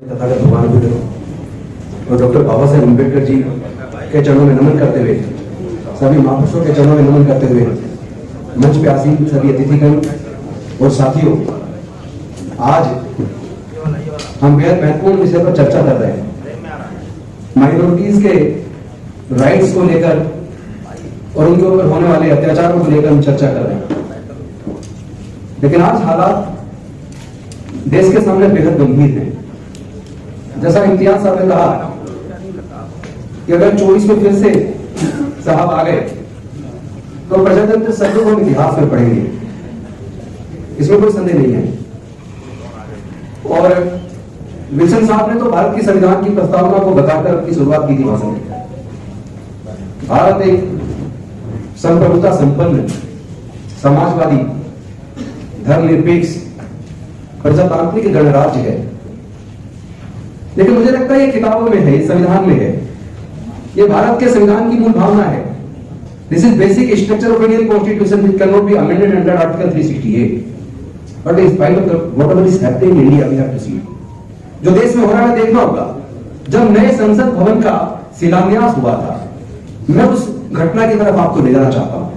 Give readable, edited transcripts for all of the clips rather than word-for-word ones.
तथागत भगवान बुद्ध और डॉक्टर बाबा साहेब अम्बेडकर जी के चरणों में नमन करते हुए, सभी महापुरुषों के चरणों में नमन करते हुए, मंच पे आसीन सभी अतिथिगण और साथियों, आज हम बेहद महत्वपूर्ण विषय पर चर्चा कर रहे हैं। माइनॉरिटीज के राइट्स को लेकर और उनके ऊपर होने वाले अत्याचारों को लेकर हम चर्चा कर रहे हैं। लेकिन आज हालात देश के सामने बेहद गंभीर हैं। जैसा इम्तियाज साहब ने कहा कि अगर 24 में फिर से साहब आ गए तो प्रजातंत्र शब्दों को इतिहास में पढ़ेंगे, इसमें कोई संदेह नहीं है। और विल्सन साहब ने तो भारत की संविधान की प्रस्तावना को बताकर अपनी शुरुआत की थी भाषण में। भारत एक संप्रभुता संपन्न, समाजवादी, धर्मनिरपेक्ष, प्रजातांत्रिक गणराज्य है। लेकिन मुझे लगता है ये किताबों में है, संविधान में है। ये भारत के संविधान की मूल भावना है। This is basic structure of Indian constitution which can not be amended under article 368। But in spite of whatever is happening in India we have to see. जो देश में हो रहा है देखना होगा। जब नए संसद भवन का शिलान्यास हुआ था, मैं उस घटना की तरफ आपको ले जाना चाहता हूं।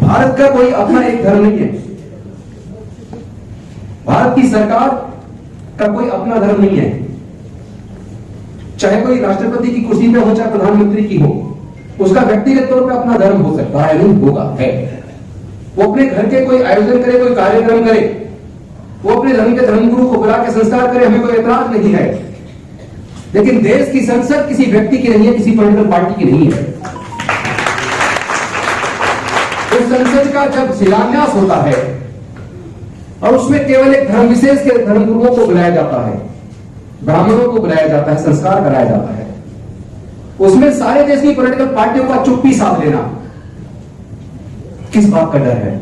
भारत का कोई अपना एक धर्म नहीं है। भारत की सरकार का कोई अपना धर्म नहीं है। चाहे कोई राष्ट्रपति की कुर्सी पे हो, चाहे प्रधानमंत्री की हो, उसका व्यक्तिगत तौर पे अपना धर्म हो सकता है, नहीं होगा, है। वो अपने घर के कोई आयोजन करे, कोई कार्यक्रम करे, वो अपने धर्म के धर्मगुरु को बुला के संस्कार करे, हमें कोई ऐतराज नहीं है। लेकिन देश की संसद किसी व्यक्ति की नहीं है, किसी पॉलिटिकल पार्टी की नहीं है। उस संसद का जब शिलान्यास होता है और उसमें केवल एक धर्म विशेष के धर्मगुरुओं को बुलाया जाता है, ब्राह्मणों को बुलाया जाता है, संस्कार कराया जाता है, उसमें सारे देश की पॉलिटिकल पार्टियों का चुप्पी साध लेना किस बात का डर है?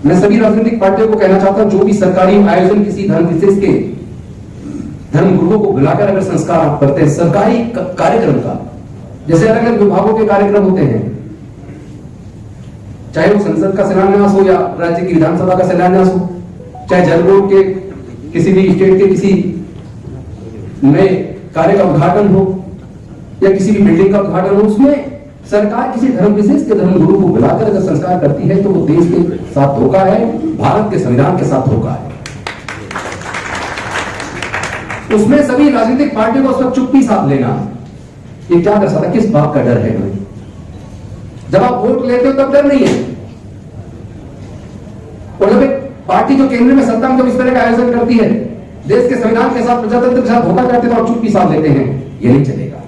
मैं सभी राजनीतिक पार्टियों को कहना चाहता हूं, जो भी सरकारी आयोजन किसी धर्म विशेष के धर्मगुरुओं को बुलाकर अगर संस्कार आप करते हैं, सरकारी कार्यक्रम का, जैसे अलग अलग विभागों के कार्यक्रम होते हैं, चाहे वो संसद का शिलान्यास हो या राज्य की विधानसभा का शिलान्यास हो, चाहे जल बोर्ड के किसी भी स्टेट के किसी नए कार्य का उद्घाटन हो या किसी भी बिल्डिंग का उद्घाटन हो, उसमें सरकार किसी धर्म विशेष के धर्मगुरु को बुलाकर अगर संस्कार करती है तो वो देश के साथ धोखा है, भारत के संविधान के साथ धोखा है। उसमें सभी राजनीतिक पार्टियों को उस वक्त चुप्पी साध लेना, ये क्या कर सकता? किस बात का डर है हमें? जब आप वोट लेते हो तब डर नहीं है, और जब एक पार्टी जो केंद्र में सत्ता में जब इस तरह का आयोजन करती है, देश के संविधान के साथ, प्रजातंत्र के साथ धोखा करते तो आप चुप्पी साध लेते हैं, ये नहीं चलेगा।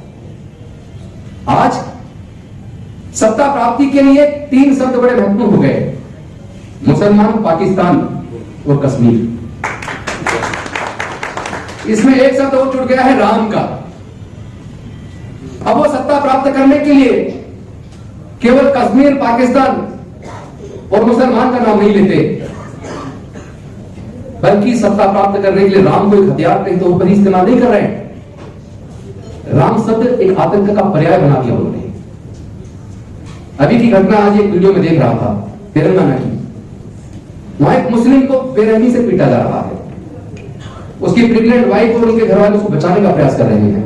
आज सत्ता प्राप्ति के लिए 3 शब्द बड़े महत्वपूर्ण हो गए: मुसलमान, पाकिस्तान और कश्मीर। इसमें एक शब्द और जुड़ गया है, राम का। अब वो सत्ता प्राप्त करने के लिए केवल कश्मीर, पाकिस्तान और मुसलमान का नाम नहीं लेते, बल्कि सत्ता प्राप्त करने के लिए राम को एक हथियार के तौर पर इस्तेमाल नहीं कर रहे हैं। राम शब्द एक आतंक का पर्याय बना दिया उन्होंने। अभी की घटना आज एक वीडियो में देख रहा था, तेलंगाना की। वहां एक मुस्लिम को बेरहमी से पीटा जा रहा है। उसकी प्रेग्नेंट वाइफ और उनके घर वाले उसको बचाने का प्रयास कर रहे हैं,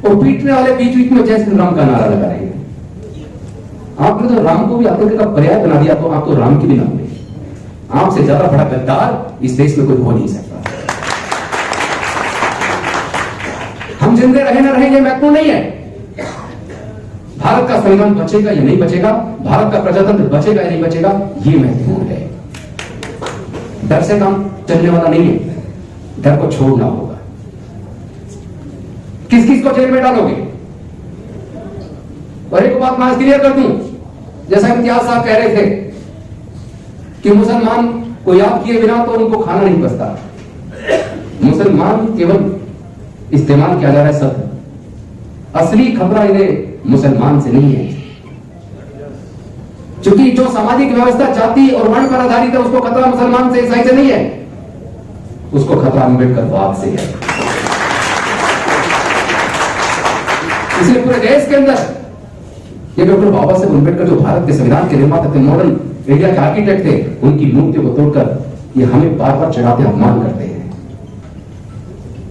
और पीटने वाले बीच बीच में जय श्री राम का नारा लगा रहे हैं। आपने तो राम को भी आतंक का पर्याय बना दिया, तो आप तो राम की भी नाम ले। आपसे ज्यादा बड़ा गद्दार इस देश में कोई हो नहीं सकता। हम जिंदे रहे ना रहे ये महत्वपूर्ण नहीं है। भारत का संविधान बचेगा या नहीं बचेगा, भारत का प्रजातंत्र बचेगा या नहीं बचेगा, ये महत्वपूर्ण है। डर से काम चलने वाला नहीं है, डर को छोड़ना होगा। किस किस को जेल में डालोगे? और एक बात मैं क्लियर कर दूं, जैसा इम्तियाज साहब कह रहे थे कि मुसलमान को याद किए बिना तो उनको खाना नहीं बचता। मुसलमान केवल इस्तेमाल किया जा रहा है शब्द, असली खतरा इन्हें मुसलमान से नहीं है। क्योंकि जो सामाजिक व्यवस्था जाति और वर्ण पर आधारित है, उसको खतरा मुसलमान से, ईसाई से नहीं है, उसको खतरा अम्बेडकरवाद से है। इसलिए पूरे देश के अंदर ये डॉक्टर बाबा साहेब अम्बेडकर जो भारत के संविधान के निर्माता थे, मॉडर्न इंडिया के आर्किटेक्ट थे, उनकी मूर्ति को तोड़कर ये हमें बार बार चढ़ाते अपमान करते हैं।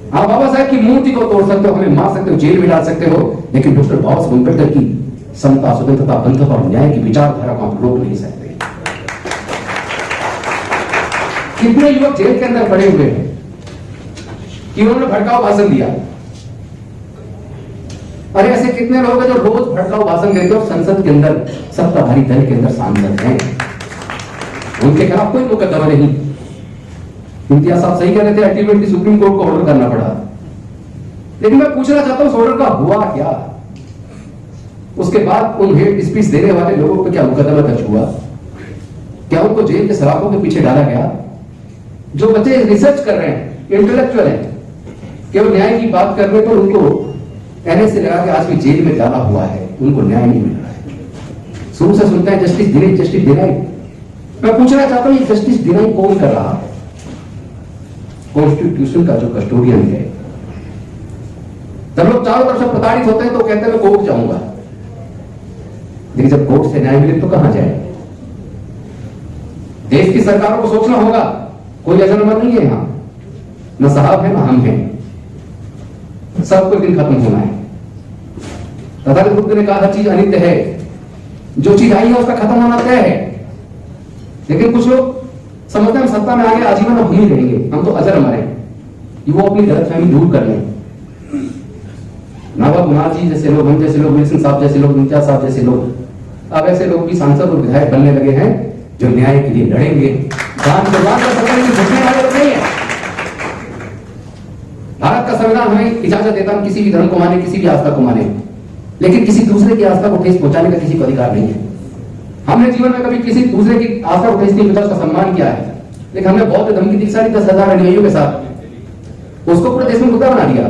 आप बाबा साहब की मूर्ति को तोड़ सकते हो, हमें मार सकते हो, जेल में डाल सकते हो, लेकिन डॉक्टर बाबा साहब अम्बेडकर की समता, स्वतंत्रता, बंधुत्व और न्याय की विचारधारा को आप रोक नहीं सकते। कितने युवक जेल के अंदर पड़े हुए हैं कि उन्होंने भड़काऊ भाषण दिया। अरे ऐसे कितने लोग हैं जो रोज भड़काऊ भाषण देते और संसद के अंदर, सत्ताधारी दल के अंदर सांसद हैं, उनके खिलाफ कोई मुकदमा नहीं। इम्तियाज साहब सही कह रहे थे, अल्टीमेटली सुप्रीम कोर्ट को ऑर्डर करना पड़ा। लेकिन मैं पूछना चाहता हूं, उस ऑर्डर का हुआ क्या? उसके बाद उन हेट स्पीच देने वाले लोगों पर क्या मुकदमा दर्ज हुआ? क्या उनको जेल के सलाखों के पीछे डाला गया? जो बच्चे रिसर्च कर रहे हैं, इंटेलेक्चुअल हैं, केवल न्याय की बात करने पर उनको एनएसए लगा के आज भी जेल में डाला हुआ है, उनको न्याय नहीं मिल रहा है। शुरू से सुनते हैं जस्टिस डिनाई, जस्टिस डिनाई। मैं पूछना चाहता हूं, ये जस्टिस डिनाई कौन कर रहा है? कॉन्स्टिट्यूशन का जो कस्टोडियन है। जब लोग चारों तरफ से प्रताड़ित होते हैं तो कहते हैं मैं कोर्ट जाऊंगा, लेकिन जब कोर्ट से न्याय मिले तो कहां जाए? देश की सरकारों को सोचना होगा, कोई अजनबी नहीं है यहां, न साहब है न हम हैं, सबको एक दिन खत्म होना है। तथागत बुद्ध ने कहा हर चीज अनित्य है, जो चीज आई है उसका खत्म होना तय है। लेकिन कुछ लोग समझते हैं हम सत्ता में आगे आजीवन हम ही रहेंगे, हम तो अजर अमर हैं। वो अपनी गलतफहमी दूर कर लें। नवाब कुमार जी जैसे लोग, हम जैसे लोग, विल्सन साहब जैसे लोग, इम्तियाज साहब जैसे लोग, अब ऐसे लोग भी सांसद और विधायक बनने लगे हैं जो न्याय के लिए लड़ेंगे। वाले लोग नहीं है। भारत का संविधान हमें इजाजत देता है किसी भी धर्म को माने, किसी भी आस्था को माने, लेकिन किसी दूसरे की आस्था को ठेस पहुंचाने का किसी को अधिकार नहीं है। हमने जीवन में कभी किसी दूसरे की आस्था को ठेस नहीं पहुंचा, उसका सम्मान किया है, लेकिन हमने बौद्ध धर्म की दीक्षा ली 10,000 अनुयायियों के साथ, उसको पूरे देश में मुद्दा बना दिया।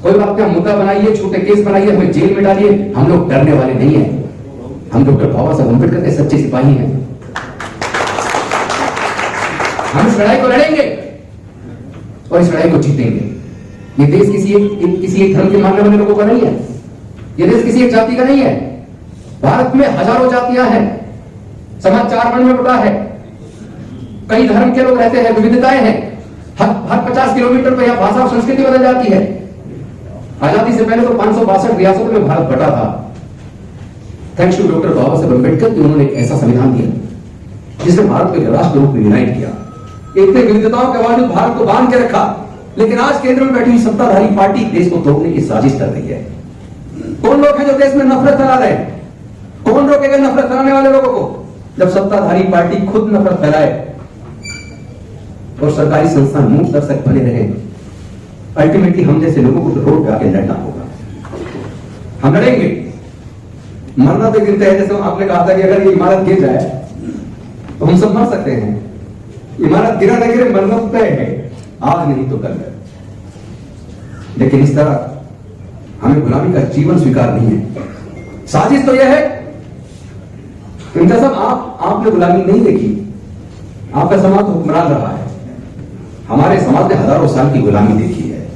कोई बात नहीं, मुद्दा बनाइए, छोटे केस बनाइए, हमें जेल में डालिए, हम लोग डरने वाले नहीं है। हम डॉक्टर बाबा साहब अम्बेडकर के सच्चे सिपाही हैं। हम इस लड़ाई को लड़ेंगे और इस लड़ाई को जीतेंगे। ये देश किसी एक धर्म के मानने वाले लोगों का नहीं है, ये देश किसी एक जाति का नहीं है। भारत में हजारों जातियां हैं, समाज 4 वर्ण में बटा है, कई धर्म के लोग रहते हैं, विविधताएं हैं। हर 50 किलोमीटर पर यह भाषा और संस्कृति बदल जाती है। आजादी से पहले तो 562 रियासतों में भारत बटा था। थैंक्स टू डॉक्टर बाबा साहब अम्बेडकर कि उन्होंने एक ऐसा संविधान दिया जिसने भारत को एक राष्ट्र रूप में यूनाइट किया। इतने विविधताओं के बावजूद भारत को बांध के रखा, लेकिन आज केंद्र में बैठी सत्ताधारी पार्टी देश को तोड़ने की साजिश कर रही है। कौन लोग हैं जो देश में नफरत फैला रहे हैं? कौन रोकेगा नफरत फैलाने वाले लोगों को? जब सत्ताधारी पार्टी खुद नफरत फैलाए और सरकारी संस्थान मूक दर्शक बने रहे, अल्टीमेटली हम जैसे लोगों को तो रोड पे आके लड़ना होगा। हम लड़ेंगे। मरना तो गिरते हैं, जैसे आपने कहा था कि अगर ये इमारत गिर जाए तो हम सब मर सकते हैं। इमारत गिरा न गिरे, मरना तो तय है, आज नहीं तो कल। लेकिन इस तरह हमें गुलामी का जीवन स्वीकार नहीं है। साजिश तो यह है, इनका सब आपने गुलामी नहीं देखी, आपका समाज हुक्मरान रहा है। हमारे समाज ने हजारों साल की गुलामी देखी है।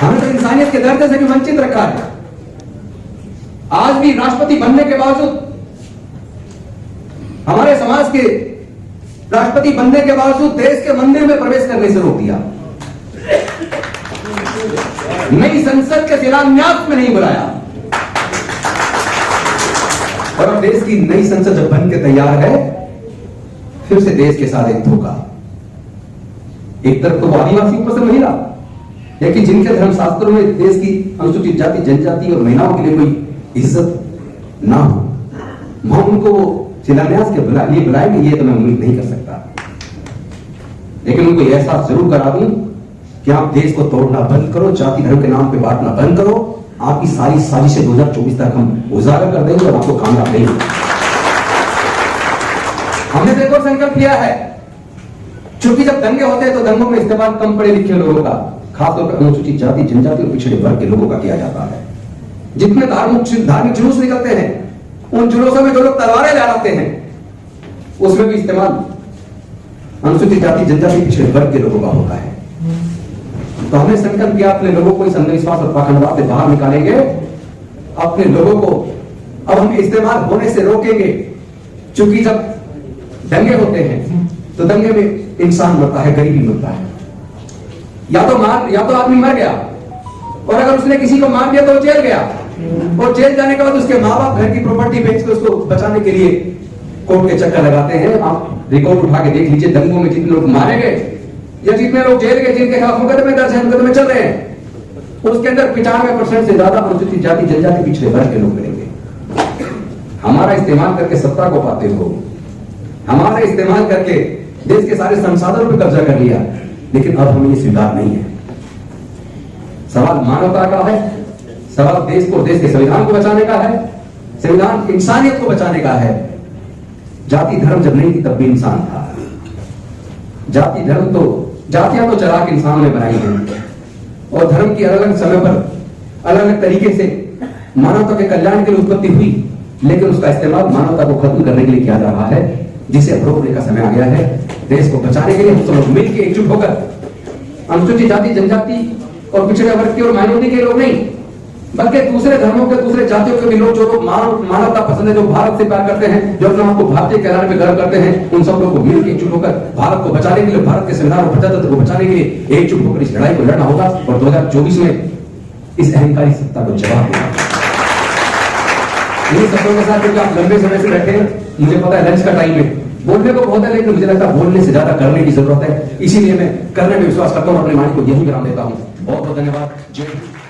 हमें तो इंसानियत के दर्जे से भी वंचित रखा है। आज भी राष्ट्रपति बनने के बावजूद, हमारे समाज के राष्ट्रपति बनने के बावजूद देश के मंदिर में प्रवेश करने से रोक दिया। नई संसद के शिलान्यास में नहीं बुलाया। और अब देश की नई संसद जब बन के तैयार है, फिर से देश के साथ एक धोखा। एक तरफ तो आदिवासी, ऊपर से महिला, लेकिन जिनके धर्मशास्त्रों में देश की अनुसूचित जाति, जनजाति और महिलाओं के लिए कोई इज्जत ना हो, वहां उनको शिलान्यास के लिए बुलाएंगे, ये तो मैं उम्मीद नहीं कर सकता। लेकिन उनको एहसास जरूर करा दूं कि आप देश को तोड़ना बंद करो, जाति धर्म के नाम पे बांटना बंद करो। आपकी सारी साजिशें 2024 तक हम उजागर कर देंगे और आपको कामयाब देंगे। हमने देखो संकल्प लिया है, क्योंकि जब दंगे होते हैं तो दंगों में इस्तेमाल कम पढ़े लिखे लोगों का, खासतौर पर अनुसूचित जाति, जनजाति और पिछड़े वर्ग के लोगों का किया जाता है। जितने धार्मिक जुलूस निकलते हैं, उन जुलूसों में जो लोग तलवारें लहराते हैं, उसमें भी इस्तेमाल अनुसूचित जाति, जनजाति, पिछड़े वर्ग के लोगों का होता है। तो हमने संकल्प किया, अपने लोगों को इस अंधविश्वास और पाखंडवाद से बाहर निकालेंगे। अपने लोगों को अब हम इस्तेमाल होने से रोकेंगे, क्योंकि जब दंगे होते हैं तो दंगे में इंसान मरता है, गरीबी मरता है, या तो आदमी मर गया, और अगर उसने किसी को मार दिया तो वो जेल गया, और जेल जाने के बाद उसके माँ बाप घर की प्रॉपर्टी बेच के उसको बचाने के लिए कोर्ट के चक्कर लगाते हैं। आप रिकॉर्ड उठा के देख लीजिए, दंगों में जितने लोग मारे गए या जितने लोग जेल गए, जिनके खिलाफ मुकदमे दर्ज है, मुकदमे चल रहे हैं, उसके अंदर 95% से ज्यादा अनुसूचित जाति जनजाति पिछड़े वर्ग के लोग मिलेंगे। हमारा इस्तेमाल करके सत्ता को पाते हो, हमारा इस्तेमाल करके देश के सारे संसाधनों पर कब्जा कर लिया, लेकिन अब हमें ये स्वीकार नहीं है। सवाल मानवता का है, सवाल देश को, देश के संविधान को बचाने का है, संविधान इंसानियत को बचाने का है। जाति धर्म जब नहीं थी तब भी इंसान था। जाति धर्म तो, जातियां तो चालाक इंसानों ने बनाई हैं, और धर्म की अलग अलग समय पर अलग अलग तरीके से मानवता के कल्याण के लिए उत्पत्ति हुई, लेकिन उसका इस्तेमाल मानवता को खत्म करने के लिए किया जा रहा है, जिसे अब रोकने का समय आ गया है। देश को बचाने के लिए हम सब लोग मिलकर एकजुट होकर, अनुसूचित जाति जनजाति और पिछड़े वर्ग के और माइनॉरिटी के लोग नहीं, बल्कि दूसरे धर्मों के, दूसरे जातियों के भी लोग, जो लोग मानवता पसंद है, जो भारत से प्यार करते हैं, जो अपने आप को भारतीय कहलाने में गर्व करते हैं, उन सब लोगों को मिलकर एकजुट होकर भारत को बचाने के लिए, भारत के संविधान और प्रजातंत्र को बचाने के लिए एकजुट होकर इस लड़ाई को लड़ना होगा, और 2024 में इस अहंकारी सत्ता को जवाब देना। इन शब्दों के साथ, क्योंकि आप लंबे समय से बैठे हैं, मुझे पता है लंच का टाइम है, बोलने को बहुत है, लेकिन मुझे लगता है बोलने से ज्यादा करने की जरूरत है। इसीलिए मैं करने में विश्वास करता हूं, अपने वाणी को यही विराम देता हूं। बहुत बहुत धन्यवाद। जय हिंद।